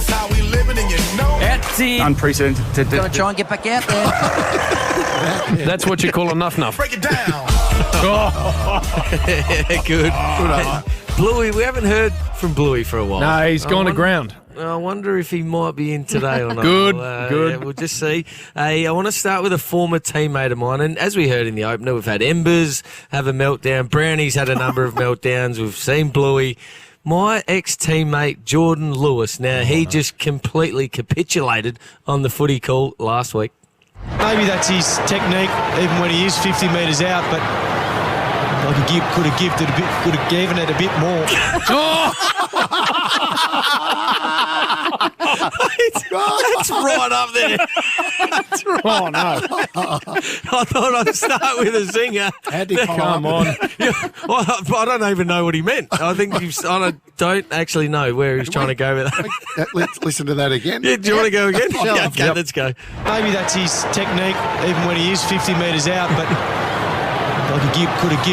That's how we living, and you know. That's it. Unprecedented. Got to try and get back out there. That's what you call a nuff. Break it down. Good. Bluey, we haven't heard from Bluey for a while. No, he's gone to ground. I wonder if he might be in today or not. Good. Yeah, we'll just see. I want to start with a former teammate of mine, and as we heard in the opener, we've had Embers have a meltdown. Brownie's had a number of meltdowns. We've seen Bluey. My ex-teammate, Jordan Lewis, he just completely capitulated on the footy call last week. Maybe that's his technique, even when he is 50 metres out, but could have given it a bit more. That's right up there. That's right. Oh, no. I thought I'd start with a zinger. Come on. I don't even know what he meant. I don't actually know where he's trying to go with that. Let's listen to that again. Yeah, do you want to go again? Yeah, okay, Yep. let's go. Maybe that's his technique, even when he is 50 metres out, but could have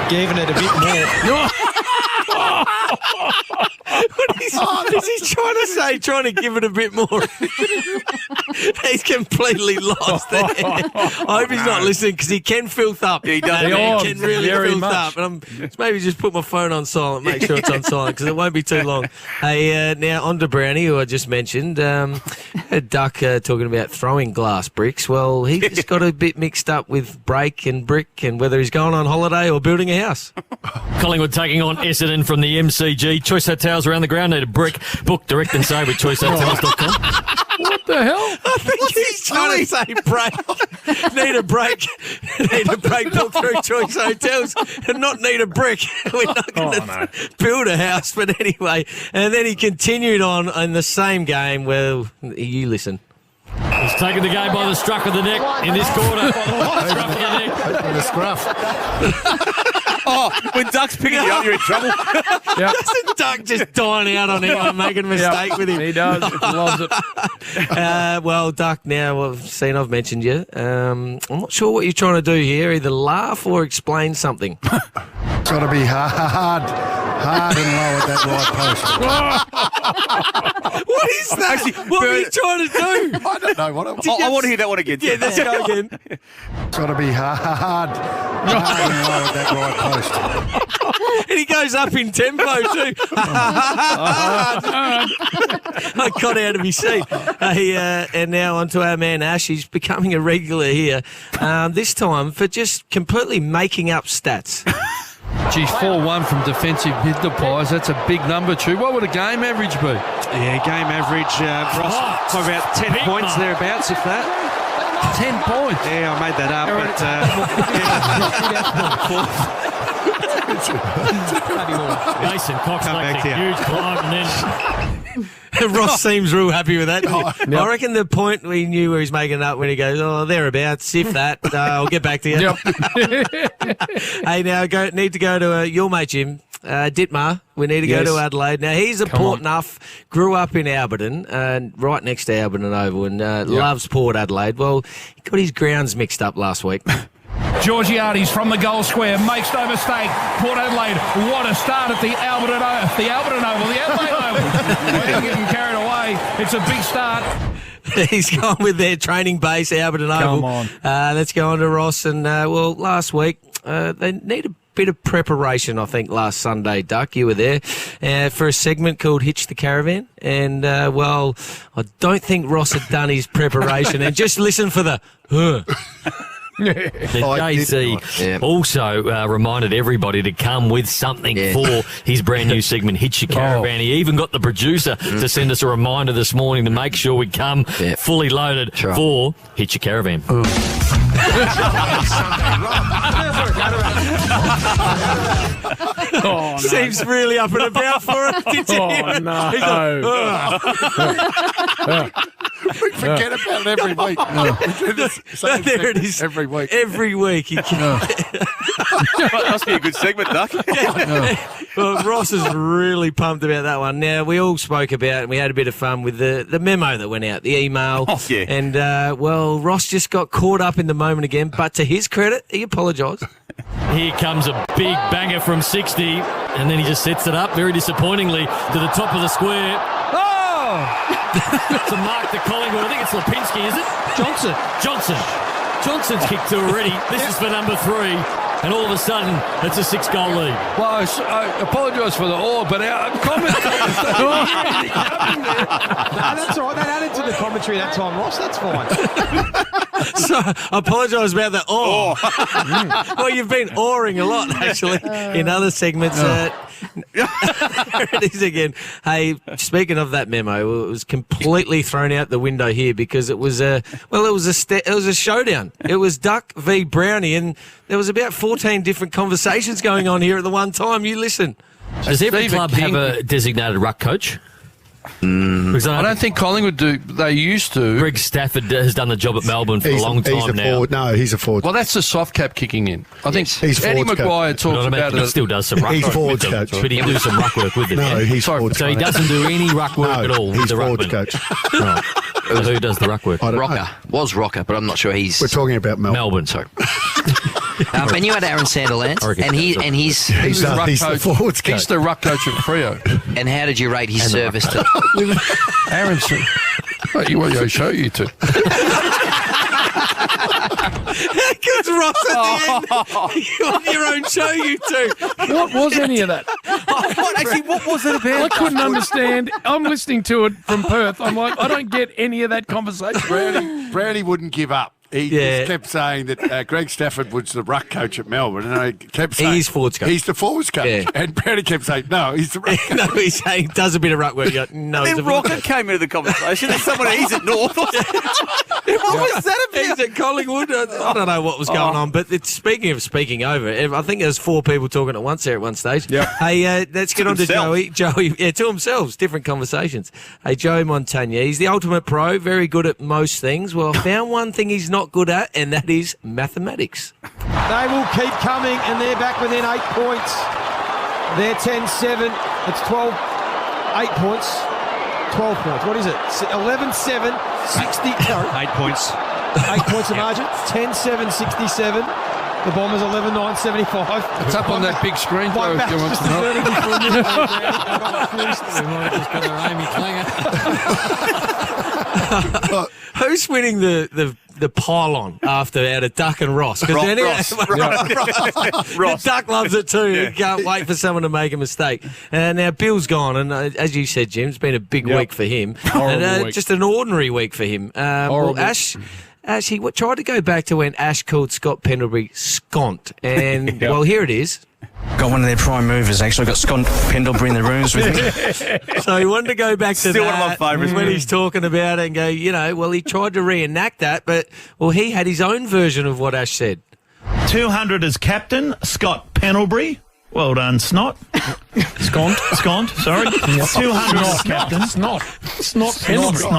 given it a bit more. What is he trying to say? Trying to give it a bit more. He's completely lost there. I hope he's not listening because he can filth up. He does. He can really filth up. And I'm maybe just put my phone on silent, make sure it's on silent because it won't be too long. Hey, now on to Brownie, who I just mentioned. Duck talking about throwing glass bricks. Well, he just got a bit mixed up with break and brick and whether he's going on holiday or building a house. Collingwood taking on Essendon from the MCG. Choice hotels around the ground need a brick. Book direct and save with choicehotels.com. What the hell? I think he's trying to say break. Need a break. Need a break. Book through Choice Hotels and not need a brick. We're not going to build a house. But anyway, and then he continued on in the same game. Well, you listen. He's taken the game by the scruff of the neck in this quarter. Scruff of the neck. The scruff. When Duck's picking you up, you're in trouble. Doesn't Duck just dying out on anyone making a mistake with him? He does. He loves it. Well, Duck, now I've mentioned you. I'm not sure what you're trying to do here. Either laugh or explain something. It's got to be hard and low at that right post. What is that? What are you trying to do? I don't know what I want to hear that one again. Yeah, let's go again. It's got to be hard and low at that right post. And he goes up in tempo too. I got out of his seat. And now on to our man Ash. He's becoming a regular here. This time for just completely making up stats. Geez, 4-1 from defensive mid the Pies. That's a big number, too. What would a game average be? Yeah, game average, Ross, for about 10 points thereabouts, if that. 10 points. Yeah, I made that up, Mason Cox back makes a here. huge climb and then... Ross seems real happy with that. I reckon the point we knew where he's making it up when he goes, thereabouts, if that, I'll get back to you. Hey, now need to go to your mate Jim, Ditmar. We need to go to Adelaide. Now, he's a Port Nuff, grew up in Alberton, right next to Alberton Oval, and loves Port Adelaide. Well, he got his grounds mixed up last week. Georgiades from the goal square makes no mistake. Port Adelaide, what a start at the Alberton Oval, the Adelaide Oval. We're getting carried away. It's a big start. He's gone with their training base, Alberton Oval. Come on. Let's go on to Ross. And, last week, they need a bit of preparation, I think, last Sunday, Duck. You were there for a segment called Hitch the Caravan. And, I don't think Ross had done his preparation. And just listen for the, The JC also reminded everybody to come with something for his brand new segment, Hitch Your Caravan. He even got the producer to send us a reminder this morning to make sure we come fully loaded for Hitch Your Caravan. Seems really up and about for it. Did you hear it? No. He's like, We forget about it every week. there it is. Every week. Every week. Must be a good segment, Duck. Well, Ross is really pumped about that one. Now, we all spoke about it and we had a bit of fun with the memo that went out, the email. Oh, yeah. And, Ross just got caught up in the moment again. But to his credit, he apologised. Here comes a big banger from 60, and then he just sets it up very disappointingly to the top of the square. Oh! It's a mark to Collingwood. I think it's Lipinski, is it? Johnson's kicked two already. This is for number 3. And all of a sudden, it's a 6-goal lead. Well, I apologise for the awe, but our commentators don't hear anything happening there. No, that's all right. That added to the commentary that time, Ross. That's fine. So, I apologise about that. Well, you've been awing a lot, actually, in other segments. There it is again. Hey, speaking of that memo, it was completely thrown out the window here because it was a showdown. It was Duck v Brownie, and there was about 14 different conversations going on here at the one time. You listen. Does every club have a designated ruck coach? I don't think Collingwood do. They used to. Greg Stafford has done the job at Melbourne for a long time now. Forward. No, he's a forward. Well, that's the soft cap kicking in. I think he's Eddie forwards Maguire coach. talks about it. He still does some ruck He's work forwards with them, coach. but he do some ruck work with it. No, he's forwards So he doesn't do any ruck work at all. He's with the forwards ruckman. coach. Right. So who does the ruck work? Rocker. Was Rocker, but I'm not sure he's... We're talking about Melbourne, sorry. And you had Aaron Sandilands, and he's the forwards coach. He's the ruck coach of Freo. And how did you rate his service to... Aronson. Well, you want to show you two. Because Ross at the end, you on your own show, you two. What was any of that? What was it about? I couldn't understand. I'm listening to it from Perth. I'm like, I don't get any of that conversation. Brownie wouldn't give up. He just kept saying that Greg Stafford was the ruck coach at Melbourne, and I kept saying he's forwards coach. He's the forwards coach, and Brownie kept saying no, he's the ruck coach. No, he's saying he does a bit of ruck work. No, Then Rocket came into the conversation. There's someone he's at North. What was that about? He's at Collingwood. I don't know what was going on, but it's speaking of speaking over. I think there's 4 people talking at once there at one stage. Yep. Hey, let's get on to Joey. Joey, to themselves, different conversations. Hey, Joey Montagna, he's the ultimate pro, very good at most things. Well, I found one thing he's not good at, and that is mathematics. They will keep coming, and they're back within 8 points. They're 10-7. It's 12, 8 points. 12 points. What is it? 11-7, 60. No. 8 points. 8 points of margin. 10-7, 67. The Bombers 11-9, 75. It's up on that big screen, though, if you want to know. We might have just got our Amy Clanger. Who's winning the pylon after out of Duck and Ross? Because the Duck loves it too. He can't wait for someone to make a mistake. Now Bill's gone, and as you said, Jim, it's been a big week for him, and just an ordinary week for him. Well, Ash, he tried to go back to when Ash called Scott Pendlebury Scont, and well, here it is. Got one of their prime movers, actually. Got Scott Pendlebury in the rooms with me. So he wanted to go back to Still that one of my favourites. when he's talking about it and go, well, he tried to reenact that, but, well, he had his own version of what Ash said. 200 as captain, Scott Pendlebury. Well done, Snot. Scont, sorry. 200 as captain. Snot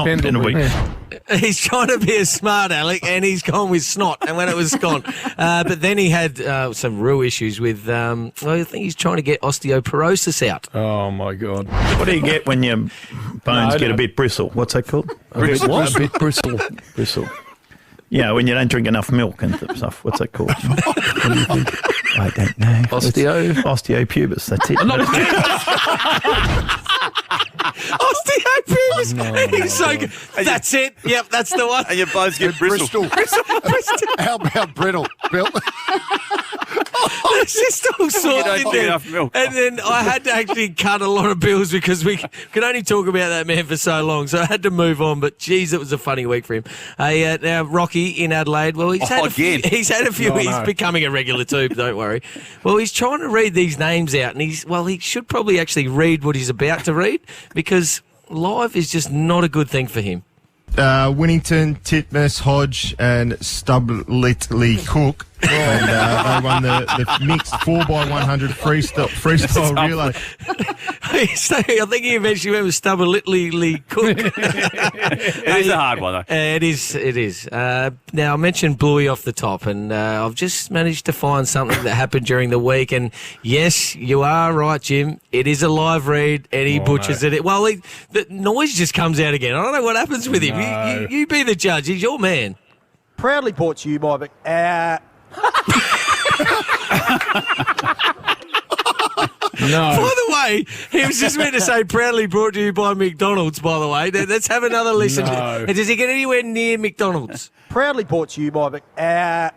Pendlebury. Yeah. He's trying to be a smart aleck, and he's gone with Snot, and when it was Scont. But then he had some real issues with, I think he's trying to get osteoporosis out. Oh, my God. What do you get when your bones get a bit bristle? What's that called? A bit bristle. Bristle. Yeah, when you don't drink enough milk and stuff. What's that called? What do you think? I don't know. Osteopubis, that's it. Osteopubis. He's so good. That's it. Yep, that's the one. And your bones get bristle. How about brittle, Bill? It's just all sorts in there. And then I had to actually cut a lot of bills because we could only talk about that man for so long. So I had to move on. But, geez, it was a funny week for him. Now, Rocky in Adelaide, well, he's had a few. He's becoming a regular too, don't worry. Well, he's trying to read these names out. And he should probably actually read what he's about to read because live is just not a good thing for him. Winnington, Titmus, Hodge and Stublitley Cook. And they won the mixed 4x100 freestyle relay. So I think he eventually went with Stublitley Cook. It is a hard one, though. It is. Now, I mentioned Bluey off the top, and I've just managed to find something that happened during the week. And yes, you are right, Jim. It is a live read, and he butchers it. Well, the noise just comes out again. I don't know what happens with him. You be the judge. He's your man. Proudly brought to you by... No. By the way, he was just meant to say proudly brought to you by McDonald's, by the way. Let's have another listen. No. And does he get anywhere near McDonald's? Proudly brought to you by I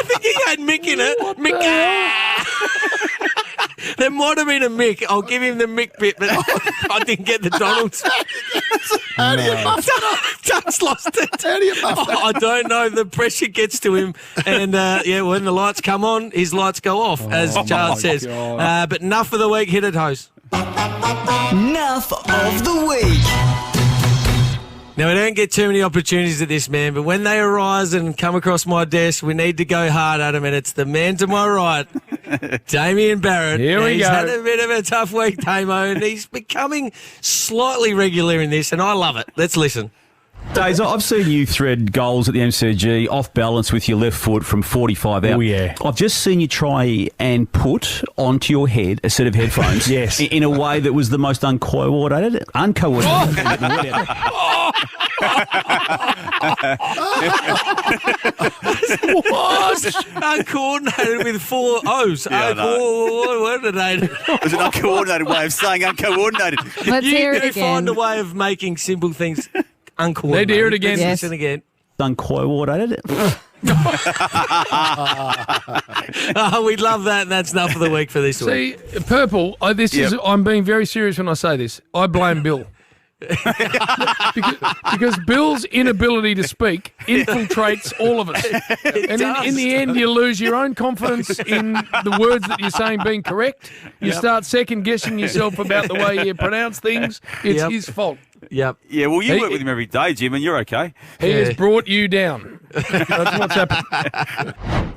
think he had Mick in it. Mick. There might have been a Mick. I'll give him the Mick bit, but I didn't get the Donald's. How do you muff that? Doug's lost it. How do you muff that? I don't know. The pressure gets to him. And, when the lights come on, his lights go off, as Charles says. But enough for the week. Hit it, host. Nuff of the week. Now, we don't get too many opportunities at this, man, but when they arise and come across my desk, we need to go hard at him, and it's the man to my right, Damien Barrett. Here we He's go. had a bit of a tough week, Damo, and he's becoming slightly regular in this, and I love it. Let's listen. Days, I've seen you thread goals at the MCG off balance with your left foot from 45 out. Oh, yeah. I've just seen you try and put onto your head a set of headphones. Yes. In a way that was the most uncoordinated. What? Uncoordinated with 4 O's. Uncoordinated. It was an uncoordinated way of saying uncoordinated. Let's hear it You again. find a way of making simple things uncoordinated. Need to hear it again. Let's listen again. Uncoordinated. We'd love that, and that's enough for the week for this week. See, Purple, I'm being very serious when I say this. I blame Bill. because Bill's inability to speak infiltrates all of us. And in the end, you lose your own confidence in the words that you're saying being correct. You start second-guessing yourself about the way you pronounce things. It's his fault. Yep. Yeah, well, you work with him every day, Jim, and you're okay. He has brought you down. That's what's happened.